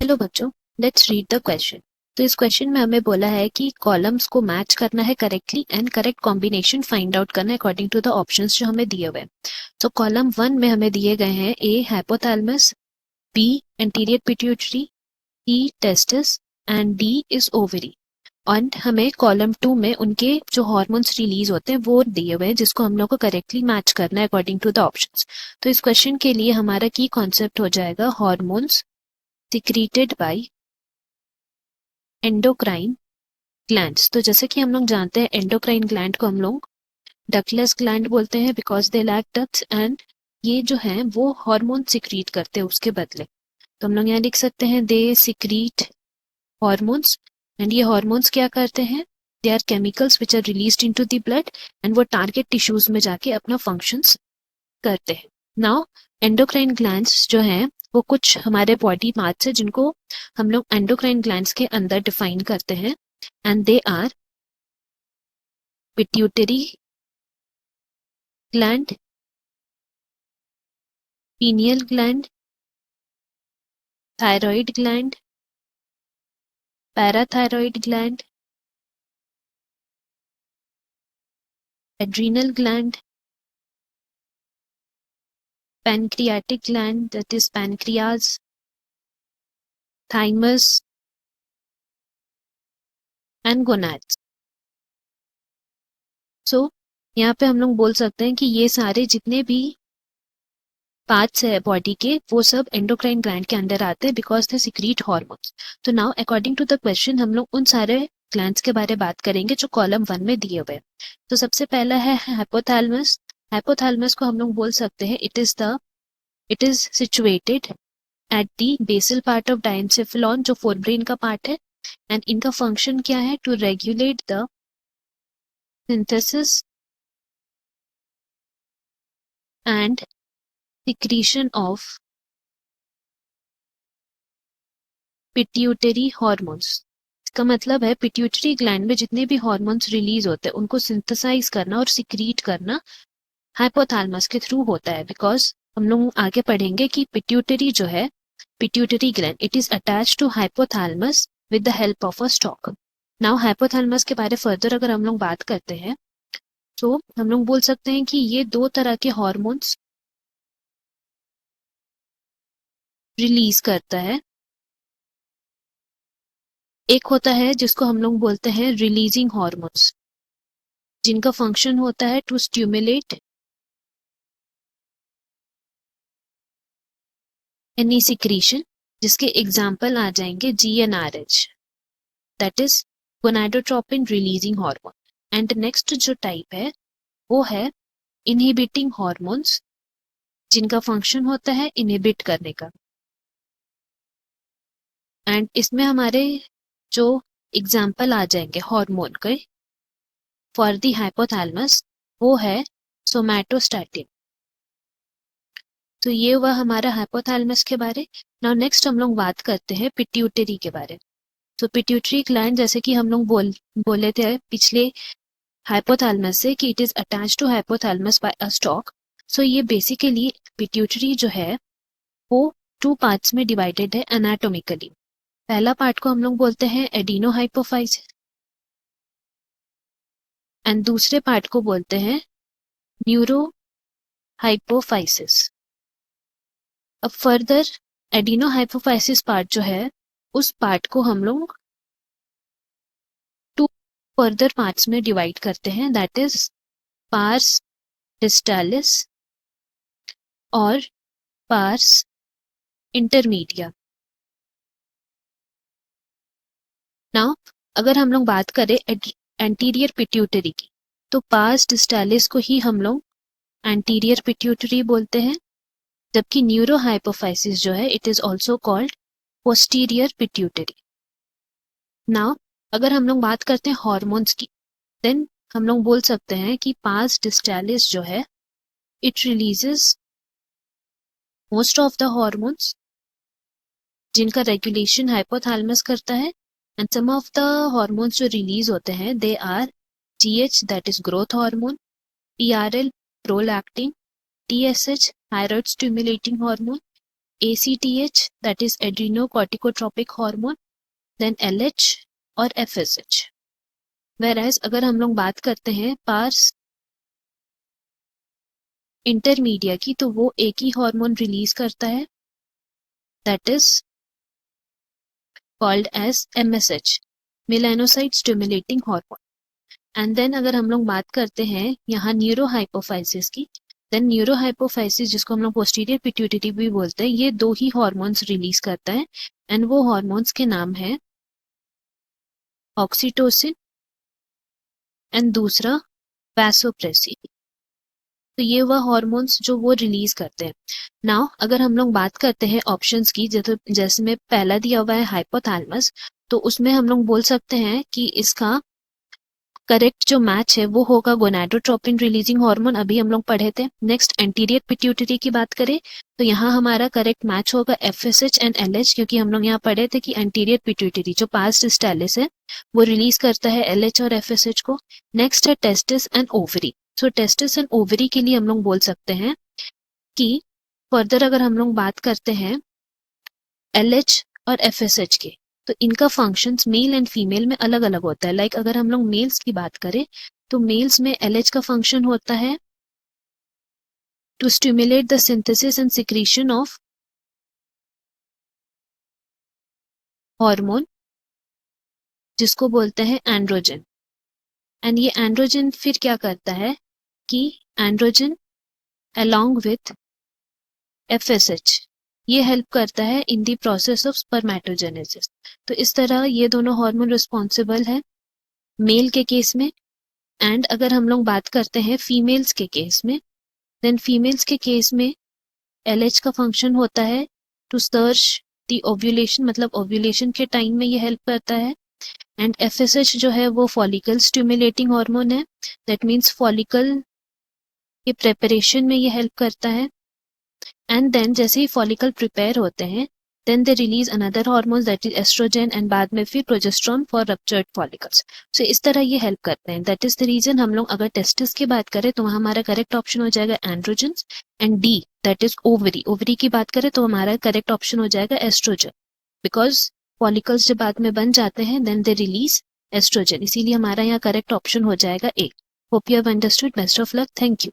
Hello बच्चों, let's read the question. तो इस क्वेश्चन में हमें बोला है कि कॉलम्स को मैच करना है correctly and correct combination find out करना है अकॉर्डिंग टू द ऑप्शंस जो हमें दिए हुए हैं। तो कॉलम 1 में हमें दिए गए हैं A hypothalamus, B anterior pituitary, E testis and D is ovary. और हमें कॉलम 2 में उनके जो हार्मोन्स रिलीज होते हैं वो दिए हुए हैं जिसको हम लोग को करेक्टली मैच करना है अकॉर्डिंग टू द ऑप्शंस। तो इस क्वेश्चन के लिए हमारा की कॉन्सेप्ट हो जाएगा hormones secreted by endocrine glands. तो जैसे कि हम लोग जानते हैं एंडोक्राइन ग्लैंड को हम लोग डकलेस ग्लैंड बोलते हैं because they lack ducts and ये जो है वो हार्मोन सिक्रीट करते हैं उसके बदले। तो हम लोग यहाँ लिख सकते हैं दे सिक्रीट हॉर्मोन्स एंड ये हॉर्मोन्स क्या करते हैं, they are chemicals which are released into the blood and वो टारगेट टिश्यूज में जाके अपना फंक्शंस करते हैं। नाउ एंडोक्राइन ग्लैंड्स जो हैं वो कुछ हमारे बॉडी पार्ट्स है जिनको हम लोग एंडोक्राइन ग्लैंड्स के अंदर डिफाइन करते हैं and they are pituitary gland, pineal gland, thyroid gland, parathyroid gland, adrenal gland, pancreatic gland that is pancreas, thymus and gonads. So यहाँ पे हम लोग बोल सकते हैं कि ये सारे जितने भी पार्ट्स है बॉडी के वो सब एंडोक्राइन ग्लैंड के अंदर आते हैं बिकॉज दे सिक्रीट हार्मोन्स। तो now according to the question हम लोग उन सारे ग्लैंड्स के बारे में बात करेंगे जो कॉलम 1 में दिए हुए। तो सबसे पहला है हाइपोथैलेमस। हाइपोथैलेमस को हम लोग बोल सकते हैं it is situated at the basal part of diencephalon जो फोरब्रेन का पार्ट है एंड इनका फंक्शन क्या है, to regulate the synthesis and secretion of pituitary hormones. इसका मतलब है पिट्यूटरी ग्लैंड में जितने भी हॉर्मोन्स रिलीज होते हैं उनको सिंथेसाइज करना और सिक्रीट करना हाइपोथैलेमस के थ्रू होता है। बिकॉज हम लोग आगे पढ़ेंगे कि पिट्यूटरी जो है, pituitary gland it is attach to hypothalamus with the help of a stalk. Now hypothalamus के बारे फर्दर अगर हम लोग बात करते हैं तो हम लोग बोल सकते हैं कि ये दो तरह के हॉर्मोन्स रिलीज करता है। एक होता है जिसको हम लोग बोलते हैं रिलीजिंग हॉर्मोन्स जिनका फंक्शन होता है टू स्टिमुलेट एनी सिक्रीशन, जिसके एग्जाम्पल आ जाएंगे GnRH that is gonadotropin releasing hormone. And next जो टाइप है वो है इनहिबिटिंग हॉर्मोन्स जिनका फंक्शन होता है इनहिबिट करने का। एंड इसमें हमारे जो एग्जाम्पल आ जाएंगे हार्मोन के फॉर द हाइपोथैलेमस वो है सोमैटोस्टैटिन। तो ये हुआ हमारा हाइपोथैलेमस के बारे। नाउ नेक्स्ट हम लोग बात करते हैं पिट्यूटरी के बारे। तो पिट्यूटरी ग्लैंड जैसे कि हम लोग बोले थे पिछले हाइपोथैलेमस से कि it is attach to hypothalamus by a stalk. So ये बेसिकली पिट्यूटरी जो है वो 2 पार्ट्स में डिवाइडेड है एनाटोमिकली। पहला पार्ट को हम लोग बोलते हैं एडिनो हाइपोफाइसिस एंड दूसरे पार्ट को बोलते हैं न्यूरो हाइपोफाइसिस। अब फर्दर एडिनो हाइपोफाइसिस पार्ट जो है उस पार्ट को हम लोग 2 फर्दर पार्ट्स में डिवाइड करते हैं दैट इज पार्स डिस्टालिस और पार्स इंटरमीडिया। नाउ अगर हम लोग बात करें एंटीरियर पिट्यूटरी की तो पार्स डिस्टालिस को ही हम लोग एंटीरियर पिट्यूटरी बोलते हैं, जबकि न्यूरो हाइपोफाइसिस जो है it is also called posterior pituitary. Now अगर हम लोग बात करते हैं हॉर्मोन्स की देन हम लोग बोल सकते हैं कि पार्स डिस्टालिस जो है it releases most of the hormones जिनका रेगुलेशन हाइपोथैलेमस करता है and some of the hormones जो रिलीज होते हैं they are GH that is growth hormone, PRL prolactin, TSH thyroid stimulating hormone ACTH that is adrenocorticotropic hormone, then LH और FSH. Whereas अगर हम लोग बात करते हैं पार्स इंटरमीडिया की तो वो एक ही हार्मोन रिलीज करता है, that is called as MSH, melanocyte stimulating hormone. And then अगर हम लोग बात करते हैं यहाँ न्यूरोहाइपोफाइसिस की, देन न्यूरोहाइपोफाइसिस जिसको हम लोग पोस्टीरियर पिट्यूटरी भी बोलते हैं, ये दो ही हार्मोन्स रिलीज करता है एंड वो हार्मोन्स के नाम है ऑक्सीटोसिन एंड दूसरा वैसोप्रेसिन. तो ये वह हार्मोन्स जो वो रिलीज करते हैं. नाउ अगर हम लोग बात करते हैं ऑप्शंस की, जैसे में पहला दिया हुआ है हाइपोथैलेमस, तो उसमें हम लोग बोल सकते हैं कि इसका करेक्ट जो मैच है वो होगा गोनाडोट्रोपिन रिलीजिंग हार्मोन, अभी हम लोग पढ़े थे. नेक्स्ट एंटीरियर पिट्यूटरी की बात करें तो यहाँ हमारा करेक्ट मैच होगा FSH एंड LH, क्योंकि हम लोग यहाँ पढ़े थे कि एंटीरियर पिट्यूटरी जो पास डिस्टालिस है वो रिलीज करता है LH और FSH को. नेक्स्ट है testis and ovary. So testis and ovary के लिए हम लोग बोल सकते हैं कि फर्दर अगर हम लोग बात करते हैं LH और FSH के, तो इनका फंक्शंस मेल एंड फीमेल में अलग अलग होता है. लाइक अगर हम लोग मेल्स की बात करें तो मेल्स में LH का फंक्शन होता है to stimulate the synthesis and secretion of hormone जिसको बोलते हैं एंड्रोजन. एंड ये एंड्रोजन फिर क्या करता है कि एंड्रोजन अलोंग विथ FSH ये हेल्प करता है in the process of spermatogenesis. तो इस तरह ये दोनों हार्मोन रिस्पॉन्सिबल है मेल के केस में. एंड अगर हम लोग बात करते हैं फीमेल्स के केस में, देन फीमेल्स के केस में LH का फंक्शन होता है टू सर्च द ओव्यूलेशन, मतलब ओव्यूलेशन के टाइम में ये हेल्प करता है. एंड FSH जो है वो फॉलिकल स्टिमुलेटिंग हार्मोन है, दैट मीन्स फॉलिकल के प्रेपरेशन में ये हेल्प करता है. एंड देन जैसे ही फॉलिकल प्रिपेयर होते हैं then they release another hormones that is oestrogen and बाद में फिर progesterone for ruptured follicles. So इस तरह ये हेल्प करते हैं. दैट इज द रीजन हम लोग अगर टेस्टिस की बात करें तो हमारा करेक्ट ऑप्शन हो जाएगा androgens. And D that is ovary. Ovary की बात करें तो हमारा करेक्ट ऑप्शन हो जाएगा एस्ट्रोजन, बिकॉज फॉलिकल्स जब बाद में बन जाते हैं देन दे रिलीज एस्ट्रोजन. इसीलिए हमारा यहाँ करेक्ट ऑप्शन हो जाएगा A. Hope you have understood. Best of luck. Thank you.